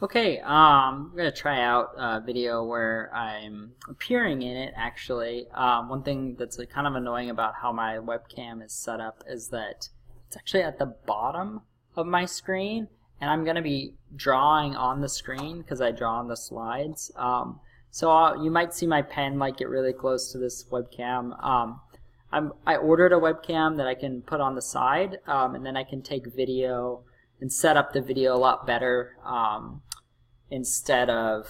Okay, I'm going to try out a video where I'm appearing in it, actually. One thing that's kind of annoying about how my webcam is set up is that it's actually at the bottom of my screen, and I'm going to be drawing on the screen because I draw on the slides. So you might see my pen get really close to this webcam. I ordered a webcam that I can put on the side, and then I can take video and set up the video a lot better instead of,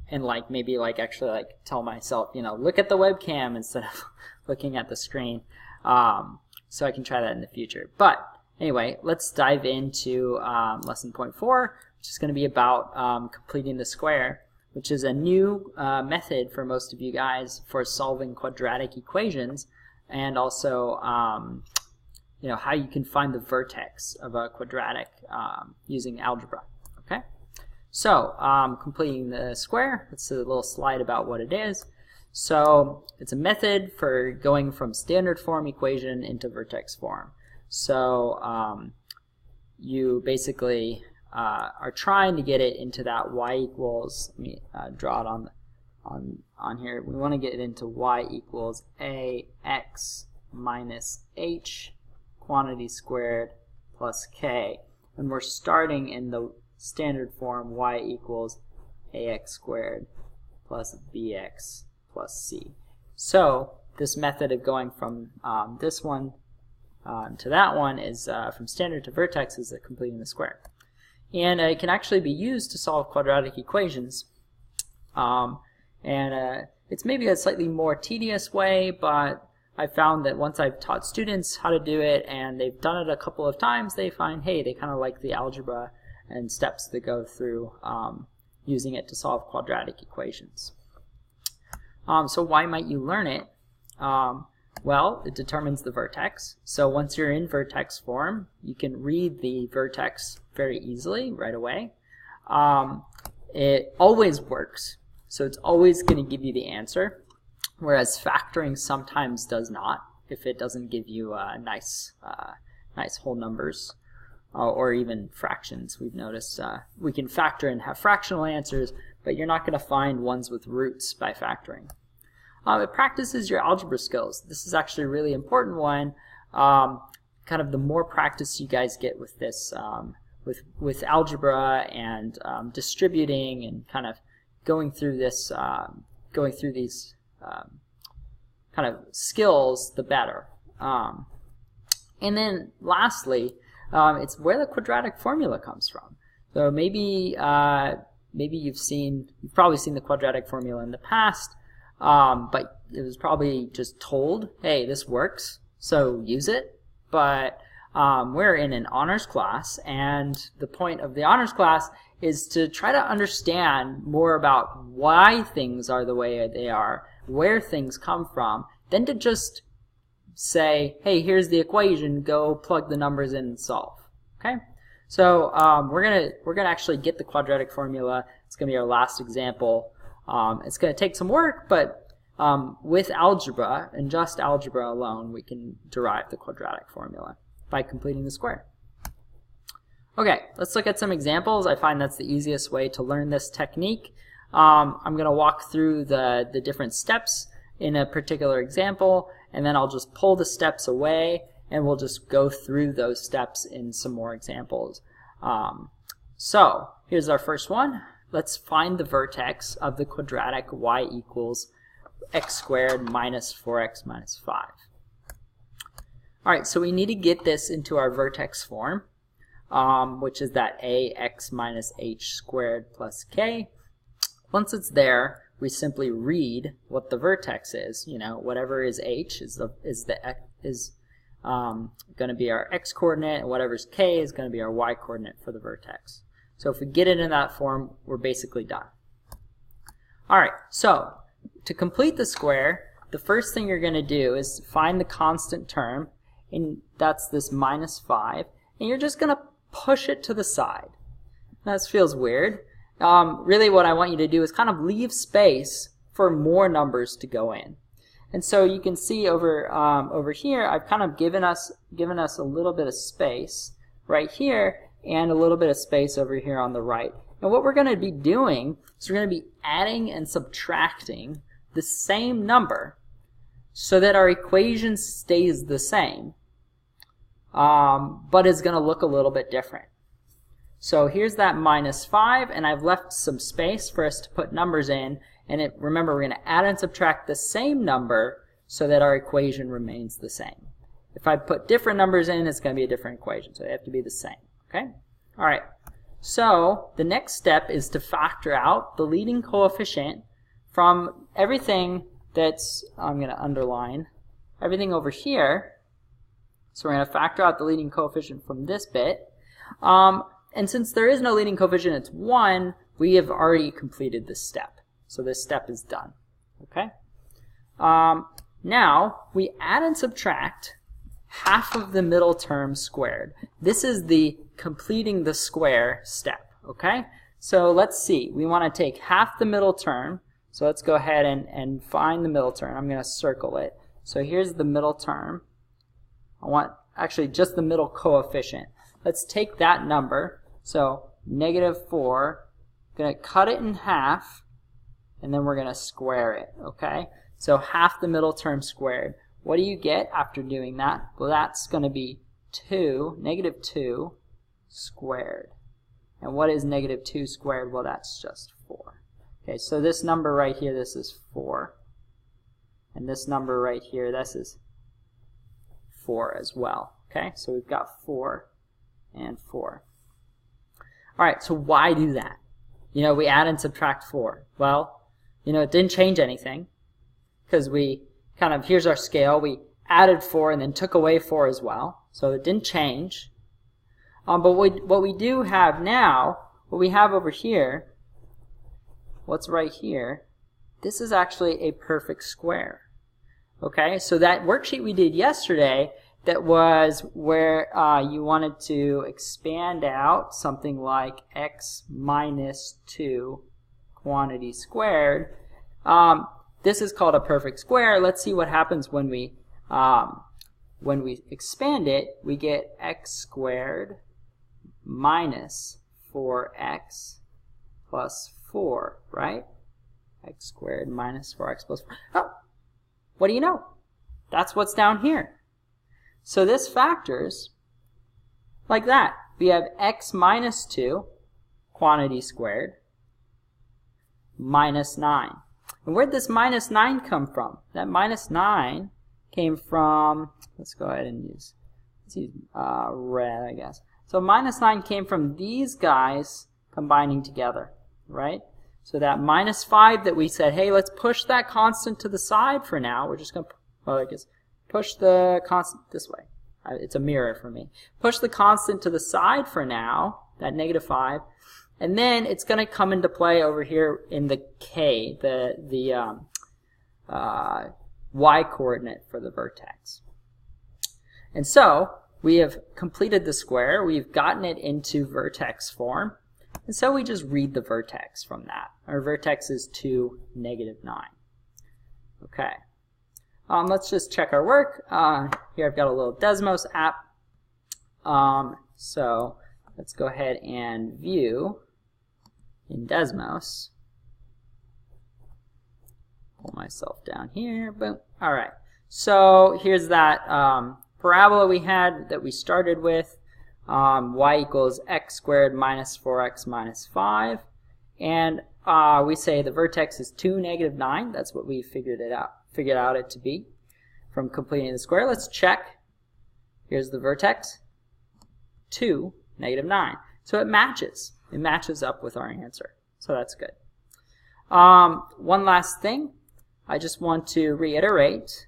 and maybe actually tell myself, look at the webcam instead of looking at the screen. So I can try that in the future. But anyway, let's dive into lesson point 4, which is going to be about completing the square, which is a new method for most of you guys for solving quadratic equations, and also how you can find the vertex of a quadratic using algebra. Okay, so completing the square, it's a little slide about what it is. So it's a method for going from standard form equation into vertex form. So you basically are trying to get it into that y equals, let me draw it on here. We want to get it into y equals ax minus h quantity squared plus k, and we're starting in the standard form y equals ax squared plus bx plus c. So this method of going from this one to that one is from standard to vertex is completing the square, and it can actually be used to solve quadratic equations. It's maybe a slightly more tedious way, but I found that once I've taught students how to do it and they've done it a couple of times, they find, hey, they kind of like the algebra and steps that go through using it to solve quadratic equations. So why might you learn it? Well, it determines the vertex. So once you're in vertex form, you can read the vertex very easily right away. It always works, so it's always going to give you the answer. Whereas factoring sometimes does not, if it doesn't give you nice whole numbers or even fractions. We've noticed we can factor and have fractional answers, but you're not going to find ones with roots by factoring. It practices your algebra skills. This is actually a really important one. Kind of the more practice you guys get with this, with algebra and distributing and kind of going through this, these kind of skills, the better. And then lastly, it's where the quadratic formula comes from. So maybe you've probably seen the quadratic formula in the past, but it was probably just told, hey, this works, so use it. But we're in an honors class, and the point of the honors class is to try to understand more about why things are the way they are, where things come from, than to just say, hey, here's the equation, go plug the numbers in and solve. Okay? So we're gonna actually get the quadratic formula. It's gonna be our last example. It's gonna take some work, but with algebra and just algebra alone, we can derive the quadratic formula by completing the square. Okay, let's look at some examples. I find that's the easiest way to learn this technique. I'm going to walk through the different steps in a particular example, and then I'll just pull the steps away, and we'll just go through those steps in some more examples. So here's our first one. Let's find the vertex of the quadratic y equals x squared minus 4x minus 5. Alright, so we need to get this into our vertex form, which is that ax minus h squared plus k. Once it's there, we simply read what the vertex is. Whatever is h is going to be our x coordinate, and whatever's k is going to be our y coordinate for the vertex. So if we get it in that form, we're basically done. Alright, so to complete the square, the first thing you're going to do is find the constant term, and that's this minus 5, and you're just going to push it to the side. That feels weird. Really what I want you to do is kind of leave space for more numbers to go in. And so you can see over here, I've kind of given us a little bit of space right here and a little bit of space over here on the right. And what we're going to be doing is we're going to be adding and subtracting the same number so that our equation stays the same, but it's going to look a little bit different. So here's that -5, and I've left some space for us to put numbers in. And remember, we're going to add and subtract the same number so that our equation remains the same. If I put different numbers in, it's going to be a different equation, so they have to be the same. Okay? All right. So the next step is to factor out the leading coefficient from everything that's, I'm going to underline, everything over here. So we're going to factor out the leading coefficient from this bit. And since there is no leading coefficient, it's 1, we have already completed this step. So this step is done. Okay? Now, we add and subtract half of the middle term squared. This is the completing the square step. Okay? So let's see. We want to take half the middle term. So let's go ahead and find the middle term. I'm going to circle it. So here's the middle term. I want actually just the middle coefficient. Let's take that number. So -4. Going to cut it in half, and then we're going to square it. Okay? So half the middle term squared. What do you get after doing that? Well, that's going to be -2 squared. And what is -2 squared? Well, that's just 4. Okay, so this number right here, this is 4. And this number right here, this is 4 as well. Okay, so we've got 4 and 4. All right, so why do that? You know, we add and subtract 4. Well, you know, it didn't change anything because we kind of, here's our scale. We added 4 and then took away 4 as well. So it didn't change. But what we do have now, what we have over here, what's right here, this is actually a perfect square. Okay, so that worksheet we did yesterday, that was where you wanted to expand out something like x minus 2 quantity squared. This is called a perfect square. Let's see what happens when we expand it. We get x squared minus 4x plus 4, right? X squared minus 4x plus 4. Oh, what do you know? That's what's down here. So this factors like that. We have x minus 2 quantity squared minus 9. And where did this minus 9 come from? That minus 9 came from, let's go ahead and use red, I guess. So minus 9 came from these guys combining together, right? So that minus 5 that we said, hey, let's push that constant to the side for now. We're just going to, well, I guess, push the constant this way. It's a mirror for me. Push the constant to the side for now, that -5. And then it's going to come into play over here in the k, the y coordinate for the vertex. And so we have completed the square. We've gotten it into vertex form. And so we just read the vertex from that. Our vertex is 2, -9. Okay. Let's just check our work. Here I've got a little Desmos app. So let's go ahead and view in Desmos. Pull myself down here. Boom. All right. So here's that parabola we had that we started with. Y equals x squared minus 4x minus 5. And we say the vertex is 2, -9. That's what we figured out it to be from completing the square. Let's check. Here's the vertex, 2, -9. So it matches. It matches up with our answer. So that's good. One last thing. I just want to reiterate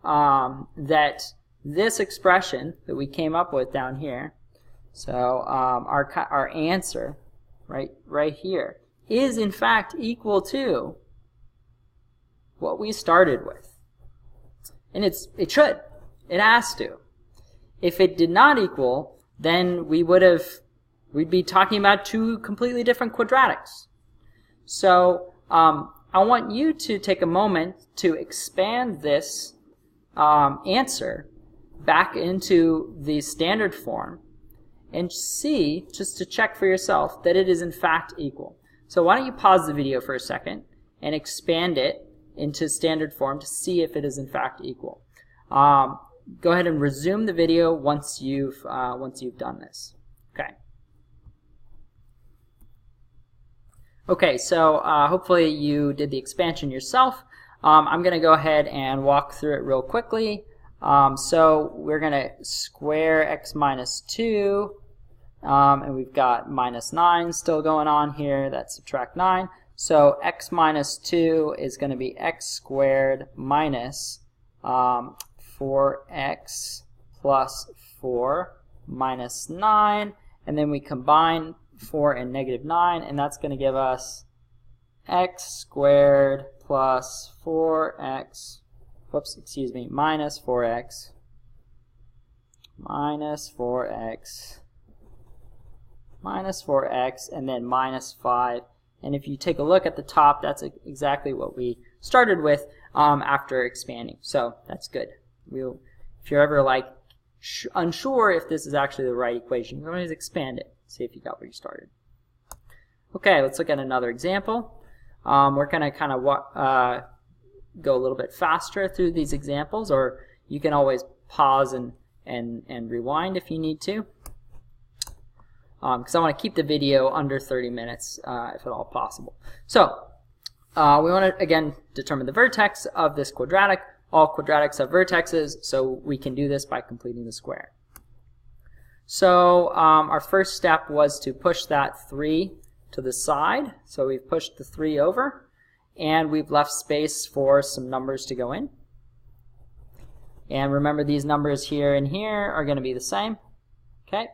that this expression that we came up with down here, so our answer right here, is in fact equal to what we started with. And it should. It has to. If it did not equal, then we'd be talking about 2 completely different quadratics. So I want you to take a moment to expand this answer back into the standard form and see, just to check for yourself, that it is in fact equal. So why don't you pause the video for a second and expand it into standard form to see if it is in fact equal. Go ahead and resume the video once you've done this. Okay. Okay, so hopefully you did the expansion yourself. I'm going to go ahead and walk through it real quickly. So we're going to square x minus 2, and we've got minus 9 still going on here. That's subtract 9. So x minus 2 is going to be x squared minus 4x plus 4 minus 9. And then we combine 4 and negative 9, and that's going to give us x squared plus 4x, minus 4x, and then minus 5. And if you take a look at the top, that's exactly what we started with after expanding. So that's good. If you're ever like unsure if this is actually the right equation, you can always expand it, see if you got where you started. Okay, let's look at another example. We're going to kind of go a little bit faster through these examples, or you can always pause and rewind if you need to, because I want to keep the video under 30 minutes if at all possible. So we want to again determine the vertex of this quadratic. All quadratics have vertexes, so we can do this by completing the square. So our first step was to push that 3 to the side. So we've pushed the 3 over, and we've left space for some numbers to go in. And remember, these numbers here and here are going to be the same. Okay.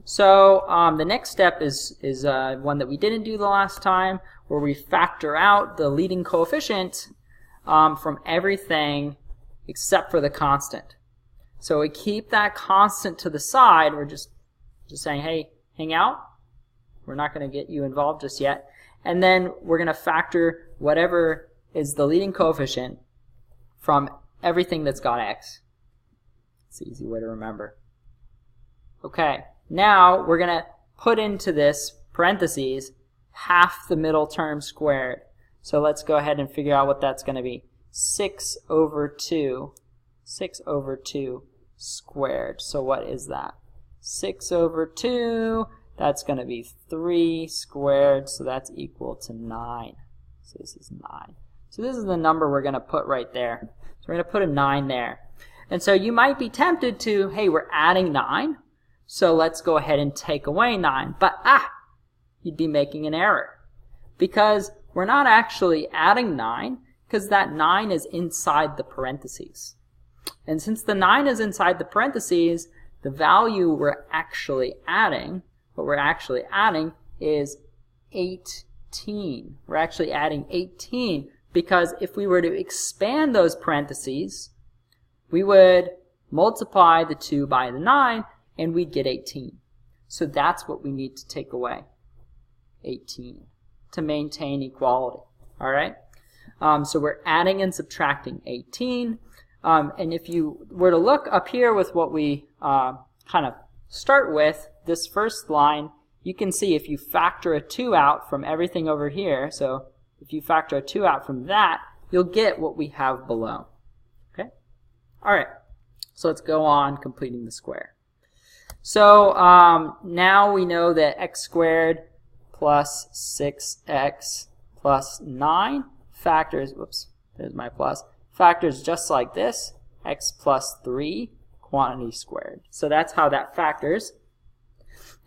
So the next step is one that we didn't do the last time, where we factor out the leading coefficient from everything except for the constant. So we keep that constant to the side. We're just saying, hey, hang out. We're not going to get you involved just yet. And then we're going to factor whatever is the leading coefficient from everything that's got x. It's an easy way to remember. Okay, now we're going to put into this parentheses half the middle term squared. So let's go ahead and figure out what that's going to be. 6 over 2 squared. So what is that? 6 over 2, that's going to be 3 squared, so that's equal to 9. So this is 9. So this is the number we're going to put right there. So we're going to put a 9 there. And so you might be tempted to, hey, we're adding 9, so let's go ahead and take away 9. But you'd be making an error, because we're not actually adding 9, because that 9 is inside the parentheses. And since the 9 is inside the parentheses, the value we're actually adding, what we're actually adding is 18. We're actually adding 18, because if we were to expand those parentheses, we would multiply the 2 by the 9, and we'd get 18. So that's what we need to take away, 18, to maintain equality. All right? So we're adding and subtracting 18. And if you were to look up here with what we kind of start with, this first line, you can see if you factor a 2 out from everything over here, so if you factor a 2 out from that, you'll get what we have below. Okay? All right. So let's go on completing the square. So now we know that x squared plus 6x plus 9 factors, whoops, there's my plus, factors just like this, x plus 3 quantity squared. So that's how that factors.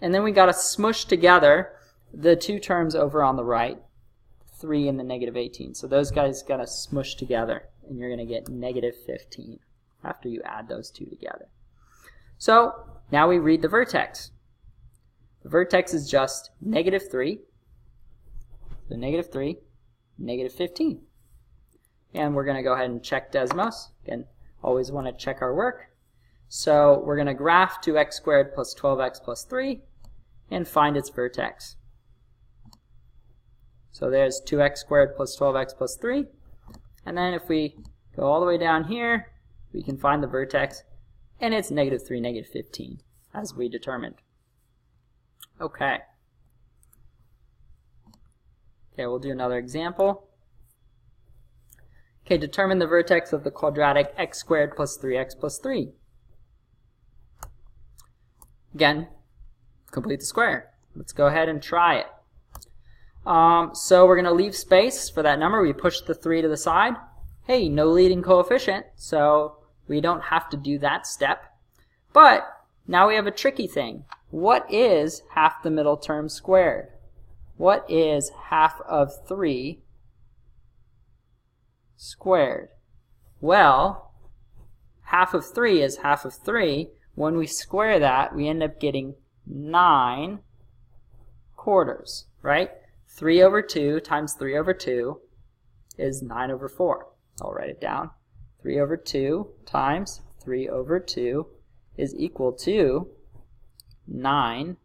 And then we got to smush together the two terms over on the right, 3 and the negative 18. So those guys got to smush together, and you're going to get negative 15 after you add those two together. So now we read the vertex. The vertex is just negative 3, so negative 3, negative 15. And we're going to go ahead and check Desmos. Again, always want to check our work. So we're going to graph 2x squared plus 12x plus 3 and find its vertex. So there's 2x squared plus 12x plus 3. And then if we go all the way down here, we can find the vertex, and it's negative 3, negative 15, as we determined. Okay. Okay, we'll do another example. Okay, determine the vertex of the quadratic x squared plus 3x plus 3. Again, complete the square. Let's go ahead and try it. So we're going to leave space for that number. We push the 3 to the side. Hey, no leading coefficient, so we don't have to do that step. But now we have a tricky thing. What is half the middle term squared? What is half of 3 squared? Well, half of 3 is half of 3. When we square that, we end up getting 9 quarters, right? 3 over 2 times 3 over 2 is 9 over 4. I'll write it down. 3 over 2 times 3 over 2 is equal to 9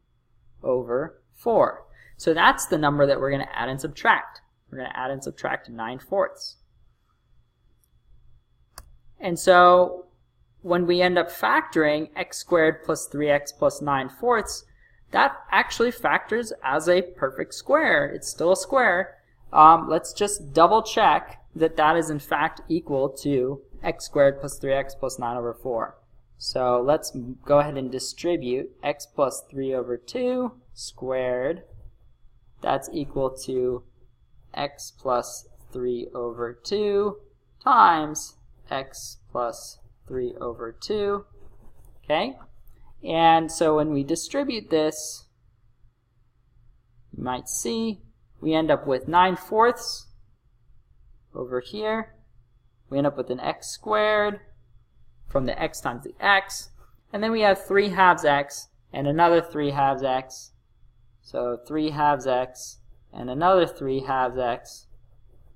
over 4. So that's the number that we're going to add and subtract. We're going to add and subtract 9/4. And so when we end up factoring x squared plus 3x plus 9/4, that actually factors as a perfect square. It's still a square. Let's just double check that that is in fact equal to x squared plus 3x plus 9 over 4. So let's go ahead and distribute x plus 3 over 2 squared. That's equal to x plus 3 over 2 times x plus 3 over 2. Okay? And so when we distribute this, you might see we end up with 9/4 over here. We end up with an x squared from the x times the x. And then we have 3/2 x and another 3/2 x. So 3/2 x and another 3/2 x.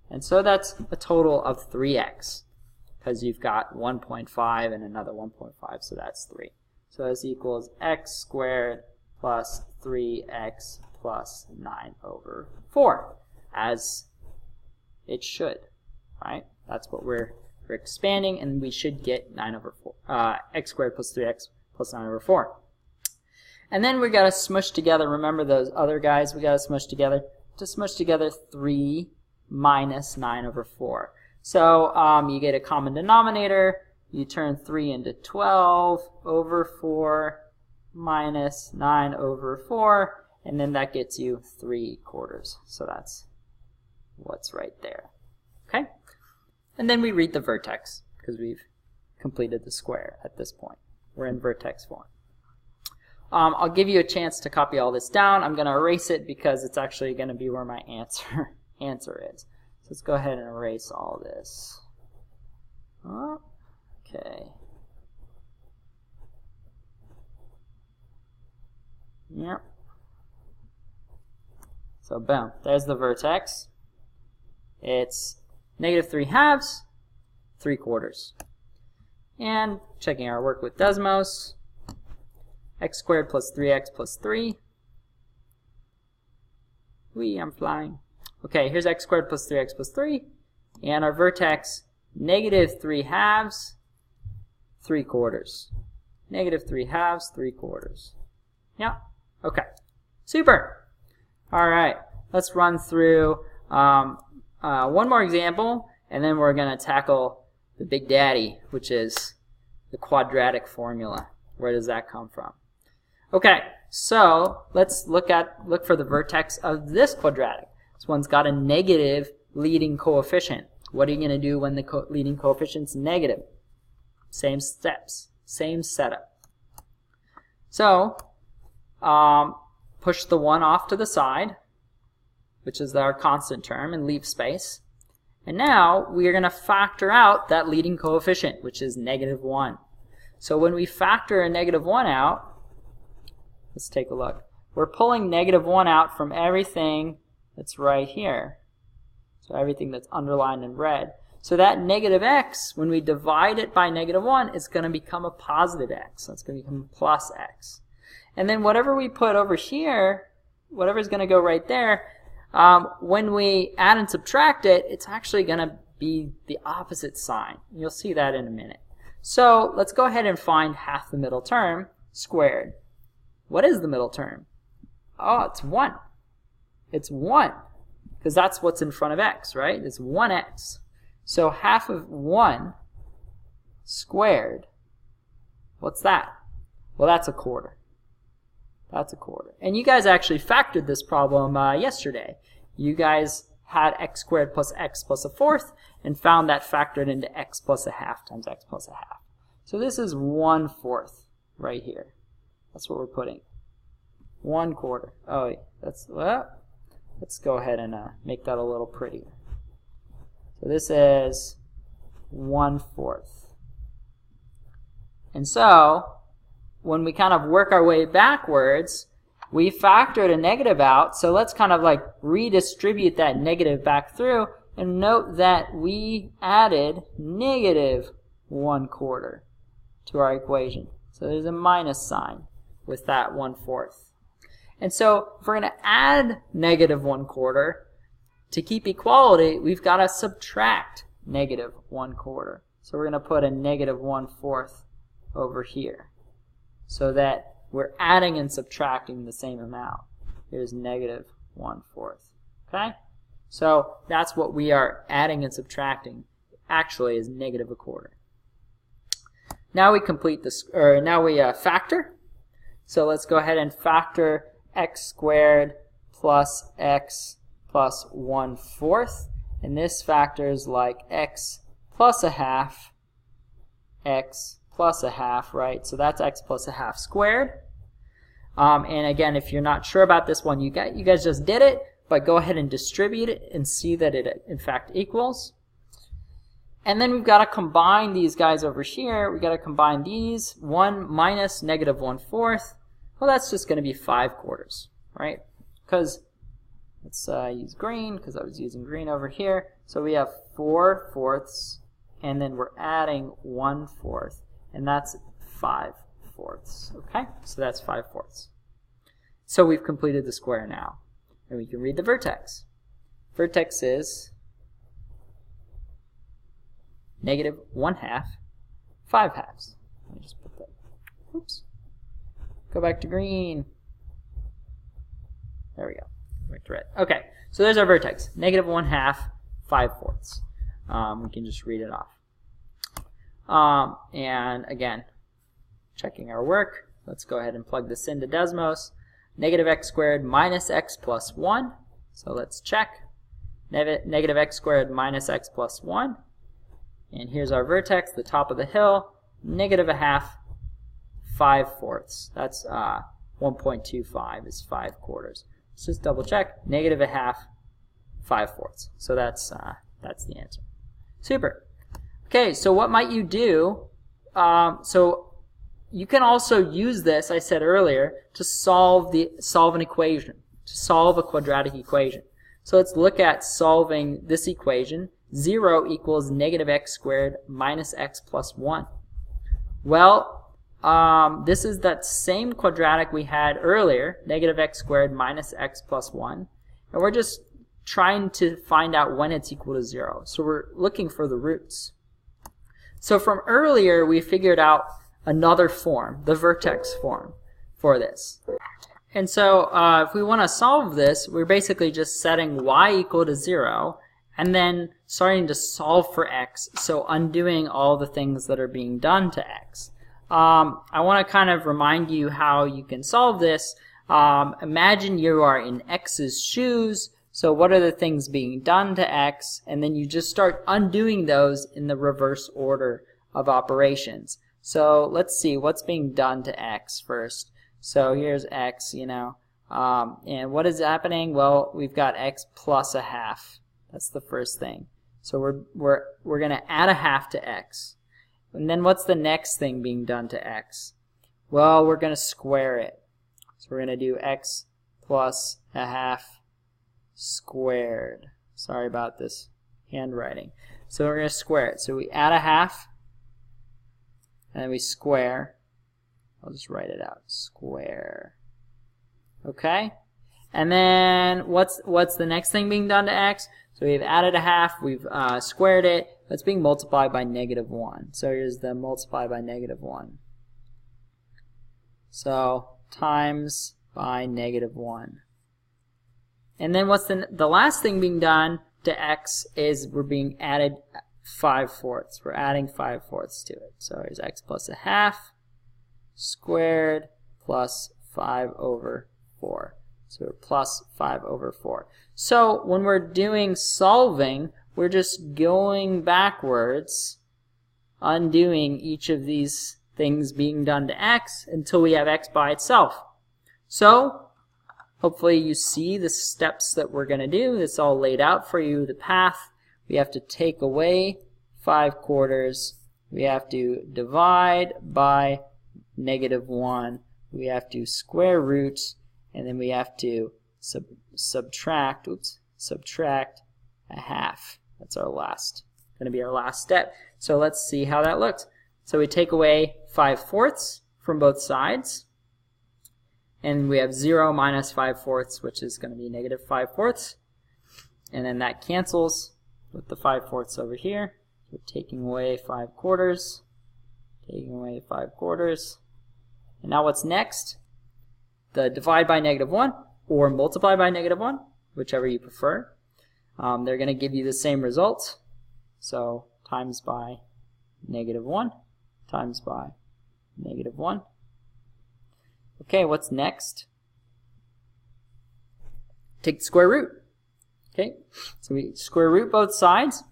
And so that's a total of 3x. Because you've got 1.5 and another 1.5, so that's 3. So this equals x squared plus 3x plus 9 over 4, as it should, right? That's what we're expanding, and we should get 9 over 4, x squared plus 3x plus 9 over 4. And then we got to smush together, remember those other guys we got to smush together? To smush together 3 minus 9 over 4. So you get a common denominator, you turn 3 into 12 over 4 minus 9 over 4, and then that gets you 3/4. So that's what's right there. Okay? And then we read the vertex, because we've completed the square at this point. We're in vertex form. I'll give you a chance to copy all this down. I'm going to erase it because it's actually going to be where my answer is. So let's go ahead and erase all this. Okay. Yep. So boom, there's the vertex. It's negative 3/2, 3/4. And checking our work with Desmos, x squared plus 3x plus 3. Whee, I'm flying. Okay, here's x squared plus 3x plus 3. And our vertex, negative 3/2, 3/4. Negative 3/2, 3/4. Yeah, okay. Super. All right, let's run through one more example, and then we're going to tackle the big daddy, which is the quadratic formula. Where does that come from? Okay, so let's look for the vertex of this quadratic. This one's got a negative leading coefficient. What are you going to do when the leading coefficient's negative? Same steps, same setup. So push the 1 off to the side, which is our constant term, and leave space. And now we are going to factor out that leading coefficient, which is -1. So when we factor a -1 out, let's take a look. We're pulling -1 out from everything that's right here. So everything that's underlined in red. So that negative x, when we divide it by -1, it's going to become a positive x. So it's going to become plus x. And then whatever we put over here, whatever's going to go right there, when we add and subtract it, it's actually going to be the opposite sign. You'll see that in a minute. So let's go ahead and find half the middle term squared. What is the middle term? Oh, it's 1. It's 1. Because that's what's in front of x, right? It's 1x. So half of 1 squared, what's that? Well, that's a quarter. That's a quarter. And you guys actually factored this problem yesterday. You guys had x squared plus x plus a fourth and found that factored into x plus a half times x plus a half. So this is 1/4 right here. That's what we're putting. 1/4. Oh, that's, well, let's go ahead and make that a little prettier. So this is 1/4. And so, when we kind of work our way backwards, we factored a negative out, so let's kind of like redistribute that negative back through, and note that we added negative 1/4 to our equation. So there's a minus sign with that 1/4. And so if we're going to add negative 1/4, to keep equality, we've got to subtract negative 1/4. So we're going to put a negative 1/4 over here, so that we're adding and subtracting the same amount. Here's negative 1/4. Okay? So that's what we are adding and subtracting. Actually is negative 1/4. Now we complete this, or now we factor. So let's go ahead and factor x squared plus x plus 1/4. And this factors like x plus a half, x plus a half, right? So that's x plus a half squared. And again, if you're not sure about this one, you guys just did it, but go ahead and distribute it and see that it in fact equals. And then we've got to combine these guys over here. We've got to combine these. 1 minus negative 1/4. Well, that's just going to be 5/4, right? Because let's use green, because I was using green over here. So we have 4/4, and then we're adding 1/4. And that's 5/4. Okay, so that's 5/4. So we've completed the square now, and we can read the vertex. Vertex is negative 1/2, 5/2. Let me just put that. Oops. Go back to green. There we go. Go back to red. Okay, so there's our vertex. Negative 1/2, 5/4. We can just read it off. And again, checking our work, let's go ahead and plug this into Desmos. Negative x squared minus x plus 1. So let's check. Negative x squared minus x plus 1. And here's our vertex, the top of the hill. Negative 1/2, 5/4. That's 1.25 is 5/4. Let's just double check. Negative 1/2, 5/4. So that's the answer. Super. Okay, so what might you do? So you can also use this, I said earlier, to solve an equation, to solve a quadratic equation. So let's look at solving this equation. 0 equals negative x squared minus x plus 1. Well, this is that same quadratic we had earlier, negative x squared minus x plus 1. And we're just trying to find out when it's equal to 0. So we're looking for the roots. So from earlier, we figured out another form, the vertex form for this. And so if we want to solve this, we're basically just setting y equal to 0 and then starting to solve for x, so undoing all the things that are being done to x. I want to kind of remind you how you can solve this. Imagine you are in x's shoes. So what are the things being done to x? And then you just start undoing those in the reverse order of operations. So let's see what's being done to x first. So here's x, and what is happening? Well, we've got x plus a half. That's the first thing. So we're going to add a half to x. And then what's the next thing being done to x? Well, we're going to square it. So we're going to do x plus a half squared. Sorry about this handwriting. So we're going to square it. So we add a half, and then we square. I'll just write it out. Square. Okay? And then what's the next thing being done to x? So we've added a half, we've squared it. That's being multiplied by negative 1. So here's the multiply by negative 1. So times by negative 1. And then what's the last thing being done to x is we're being added 5/4. We're adding 5/4 to it. So here's x plus a half squared plus 5/4. So we're plus 5/4. So when we're doing solving, we're just going backwards, undoing each of these things being done to x until we have x by itself. So hopefully you see the steps that we're going to do. It's all laid out for you, the path. We have to take away 5/4. We have to divide by negative 1. We have to square root, and then we have to subtract a half. That's our last, going to be our last step. So let's see how that looks. So we take away 5/4 from both sides, and we have 0 minus 5/4, which is going to be negative 5/4, and then that cancels with the 5/4 over here. We're taking away 5/4, taking away 5/4. And now what's next? The divide by negative 1 or multiply by negative 1, whichever you prefer. They're going to give you the same result. So times by negative 1 times by negative 1. Okay, what's next? Take the square root. Okay, so we square root both sides.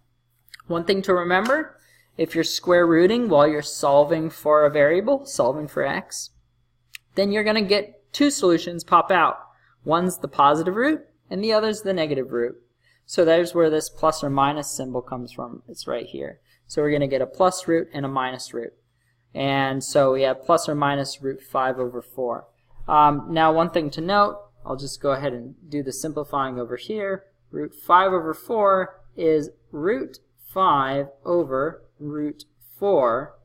One thing to remember, if you're square rooting while you're solving for a variable, solving for x, then you're going to get two solutions pop out. One's the positive root, and the other's the negative root. So there's where this plus or minus symbol comes from. It's right here. So we're going to get a plus root and a minus root. And so we have plus or minus root 5/4. Now one thing to note, I'll just go ahead and do the simplifying over here. Root 5/4 is root 5 over root 4,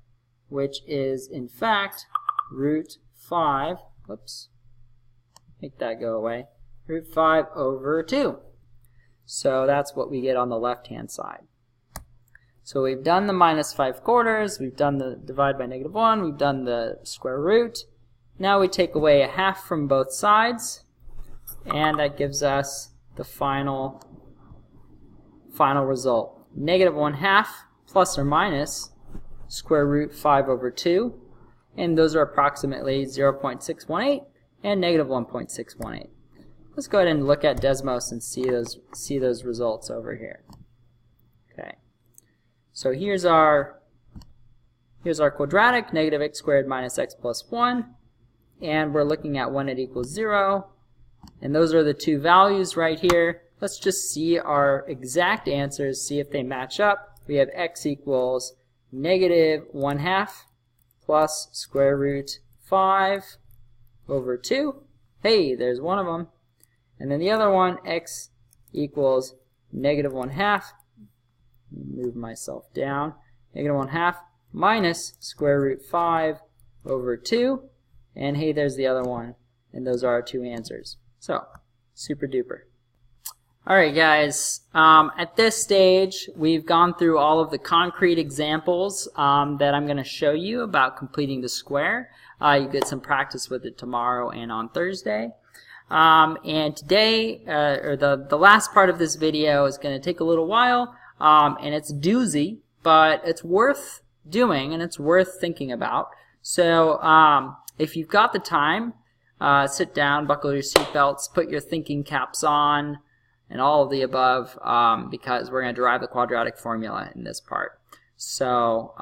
which is in fact root 5, whoops, make that go away, root 5/2. So that's what we get on the left-hand side. So we've done the minus 5/4, we've done the divide by negative 1, we've done the square root. Now we take away a half from both sides, and that gives us the final result. Negative 1/2 plus or minus square root 5/2, and those are approximately 0.618 and negative 1.618. Let's go ahead and look at Desmos and see those results over here. Okay, so here's our quadratic, negative x squared minus x plus 1, and we're looking at when it equals 0, and those are the two values right here. Let's just see our exact answers, see if they match up. We have x equals negative 1/2 plus square root 5/2. Hey, there's one of them. And then the other one, x equals negative 1/2. Move myself down. Negative 1/2 minus square root 5/2. And hey, there's the other one. And those are our two answers. So, super duper. Alright guys, at this stage we've gone through all of the concrete examples that I'm going to show you about completing the square. You get some practice with it tomorrow and on Thursday. And today, or the last part of this video is going to take a little while, and it's a doozy, but it's worth doing and it's worth thinking about. So if you've got the time, sit down, buckle your seatbelts, put your thinking caps on, and all of the above, because we're going to derive the quadratic formula in this part. So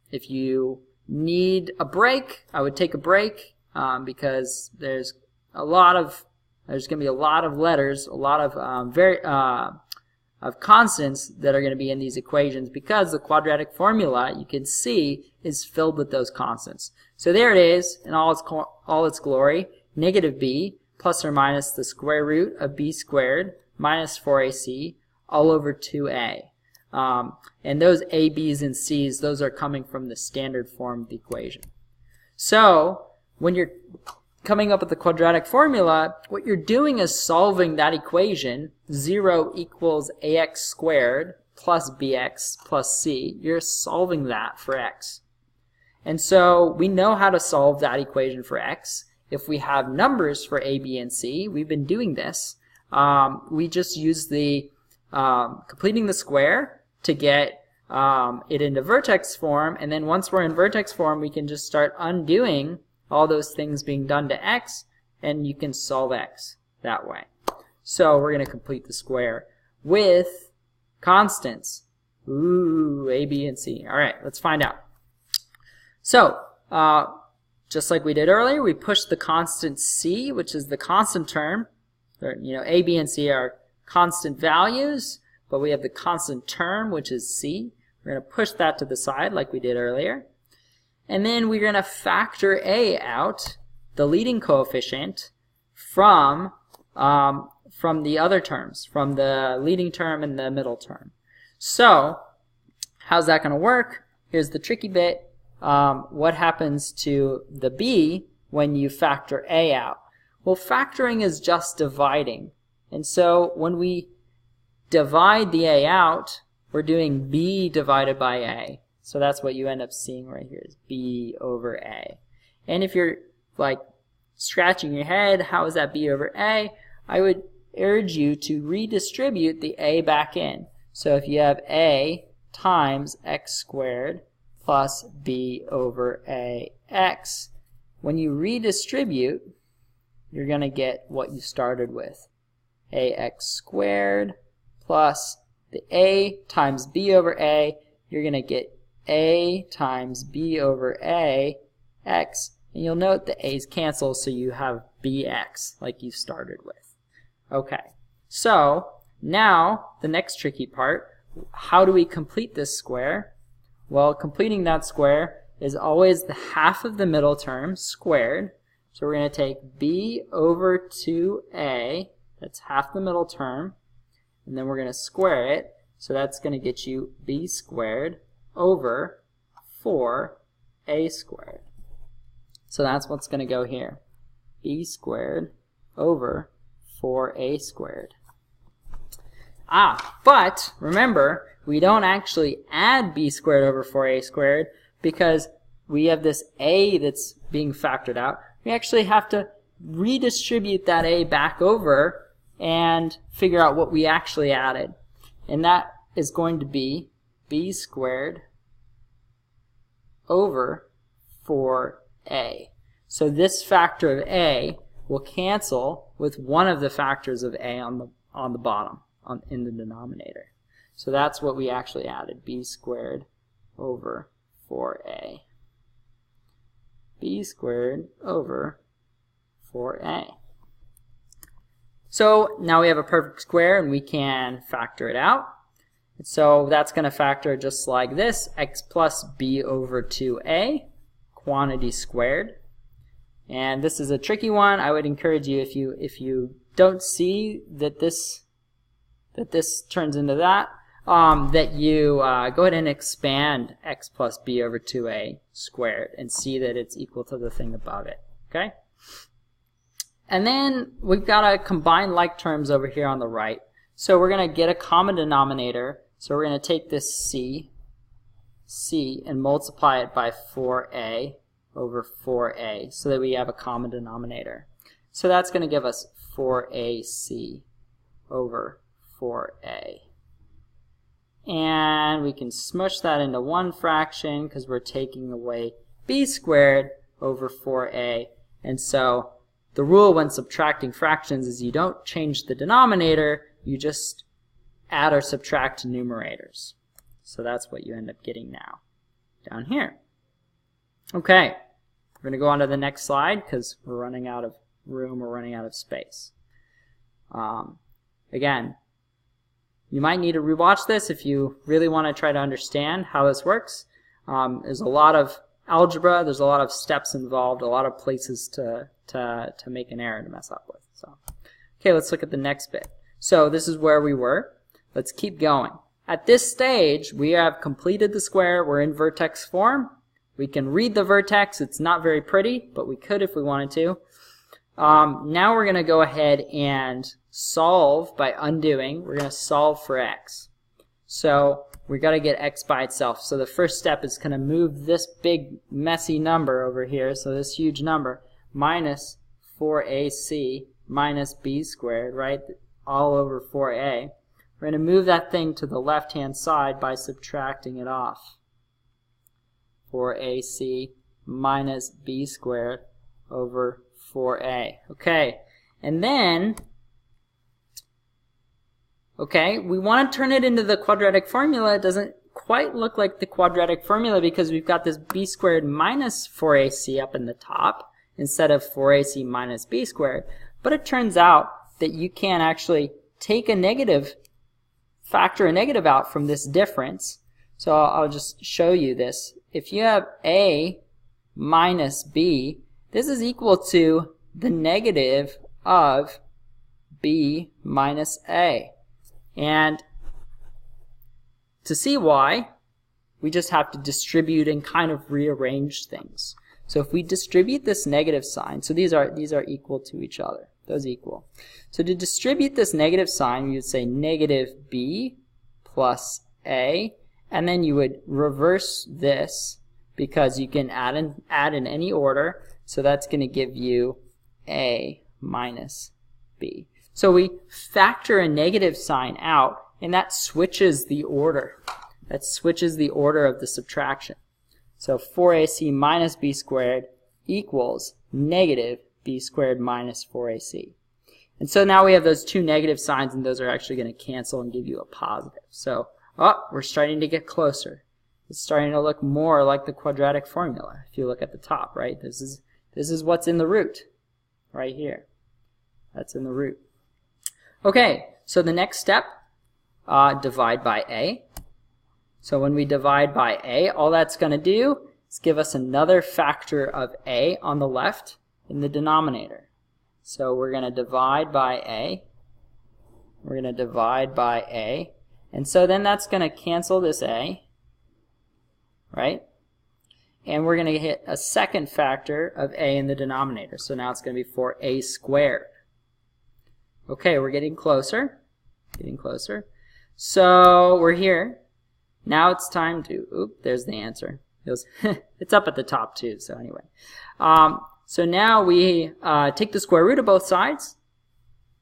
if you need a break, I would take a break, because there's going to be a lot of letters, a lot of of constants that are going to be in these equations, because the quadratic formula, you can see, is filled with those constants. So there it is in all its glory. Negative b plus or minus the square root of b squared minus 4ac all over 2a. And those a, b's, and c's, those are coming from the standard form of the equation. So when you're coming up with the quadratic formula, what you're doing is solving that equation, 0 equals ax squared plus bx plus c. You're solving that for x. And so we know how to solve that equation for x. if we have numbers for a, b, and c, we've been doing this, we just use the completing the square to get it into vertex form, and then once we're in vertex form, we can just start undoing all those things being done to x, and you can solve x that way. So we're going to complete the square with constants. Ooh, a, b, and c. All right, let's find out. So just like we did earlier, we push the constant c, which is the constant term. A, b, and c are constant values, but we have the constant term, which is c. We're going to push that to the side like we did earlier. And then we're going to factor a out, the leading coefficient, from the other terms, from the leading term and the middle term. So how's that going to work? Here's the tricky bit. What happens to the b when you factor a out? Well, factoring is just dividing. And so when we divide the a out, we're doing b divided by a. So that's what you end up seeing right here is b over a. And if you're like scratching your head, how is that b over a? I would urge you to redistribute the a back in. So if you have a times x squared plus b over ax, when you redistribute, you're going to get what you started with. Ax squared plus the a times b over a, you're going to get a times b over a x, and you'll note the a's cancel, so you have bx like you started with. Okay, so now the next tricky part, how do we complete this square? Well, completing that square is always the half of the middle term squared. So we're going to take b over 2a, that's half the middle term, and then we're going to square it. So that's going to get you b squared over 4a squared. So that's what's going to go here. B squared over 4a squared. But remember, we don't actually add b squared over 4a squared because we have this a that's being factored out. We actually have to redistribute that a back over and figure out what we actually added. And that is going to be b squared over 4a. So this factor of a will cancel with one of the factors of a on the bottom, in the denominator. So that's what we actually added, b squared over 4a. B squared over 4a. So now we have a perfect square and we can factor it out. So that's going to factor just like this, x plus b over 2a, quantity squared. And this is a tricky one. I would encourage you, if you don't see that this turns into that, that you go ahead and expand x plus b over 2a squared and see that it's equal to the thing above it. Okay? And then we've got to combine like terms over here on the right. So we're going to get a common denominator. So we're going to take this c, and multiply it by 4a over 4a so that we have a common denominator. So that's going to give us 4ac over 4a. And we can smush that into one fraction because we're taking away b squared over 4a. And so the rule when subtracting fractions is you don't change the denominator, you just add or subtract numerators. So that's what you end up getting now down here. Okay, we're going to go on to the next slide because we're running out of room, we're running out of space. Again, you might need to rewatch this if you really want to try to understand how this works. There's a lot of algebra, there's a lot of steps involved, a lot of places to make an error to mess up with. So, okay, let's look at the next bit. So this is where we were. Let's keep going. At this stage, we have completed the square. We're in vertex form. We can read the vertex. It's not very pretty, but we could if we wanted to. Now we're going to go ahead and solve by undoing. We're going to solve for x. So we got to get x by itself. So the first step is going to move this big messy number over here, so this huge number, minus 4ac minus b squared, right, all over 4a. We're going to move that thing to the left-hand side by subtracting it off. 4ac minus b squared over 4a. Okay, and then, okay, we want to turn it into the quadratic formula. It doesn't quite look like the quadratic formula because we've got this b squared minus 4ac up in the top instead of 4ac minus b squared. But it turns out that you can actually take a negative, factor a negative out from this difference. So I'll just show you this. If you have a minus b, this is equal to the negative of b minus a. And to see why, we just have to distribute and kind of rearrange things. So if we distribute this negative sign, so these are equal to each other, those equal. So to distribute this negative sign, you would say negative b plus a, and then you would reverse this because you can add in any order. So that's going to give you a minus b. So we factor a negative sign out, and that switches the order. That switches the order of the subtraction. So 4ac minus b squared equals negative b squared minus 4ac. And so now we have those two negative signs, and those are actually going to cancel and give you a positive. So, we're starting to get closer. It's starting to look more like the quadratic formula. If you look at the top, right? This is what's in the root, right here. That's in the root. Okay, so the next step, divide by a. So when we divide by a, all that's going to do is give us another factor of a on the left in the denominator. So we're going to divide by a. We're going to divide by a. And so then that's going to cancel this a, right? And we're going to hit a second factor of a in the denominator. So now it's going to be 4a squared. Okay, we're getting closer. Getting closer. So we're here. Now it's time to, there's the answer. It's up at the top too, so anyway. So now we take the square root of both sides.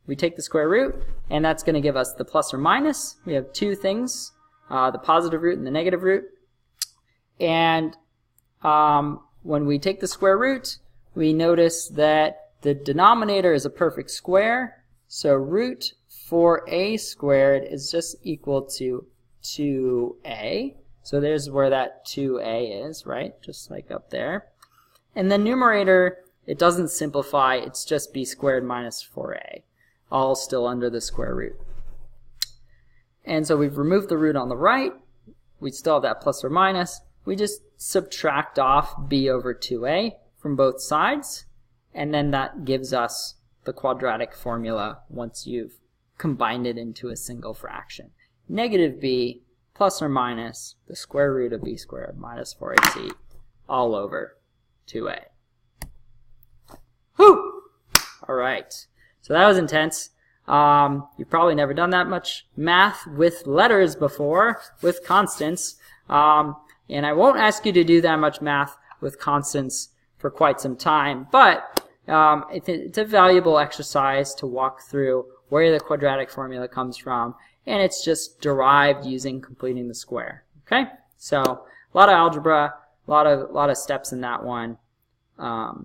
We take the square root, and that's going to give us the plus or minus. We have two things, the positive root and the negative root. And when we take the square root, we notice that the denominator is a perfect square. So root 4a squared is just equal to 2a. So there's where that 2a is, right? Just like up there. And the numerator, it doesn't simplify. It's just b squared minus 4a, all still under the square root. And so we've removed the root on the right. We still have that plus or minus. We just subtract off b over 2a from both sides, and then that gives us the quadratic formula once you've combined it into a single fraction. Negative b plus or minus the square root of b squared minus 4ac all over 2a. Whew! All right. So that was intense. You've probably never done that much math with letters before, with constants. And I won't ask you to do that much math with constants for quite some time, but it's a valuable exercise to walk through where the quadratic formula comes from, and it's just derived using completing the square. Okay, so a lot of algebra, a lot of steps in that one.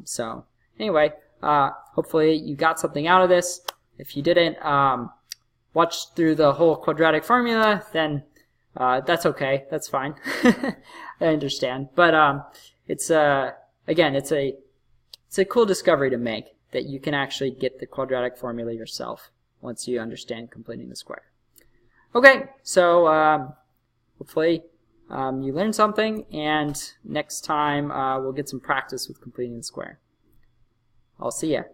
So anyway, hopefully you got something out of this. If you didn't watch through the whole quadratic formula, then that's okay. That's fine. I understand. But it's again, it's a cool discovery to make, that you can actually get the quadratic formula yourself once you understand completing the square. Okay, so hopefully you learned something, and next time we'll get some practice with completing the square. I'll see ya.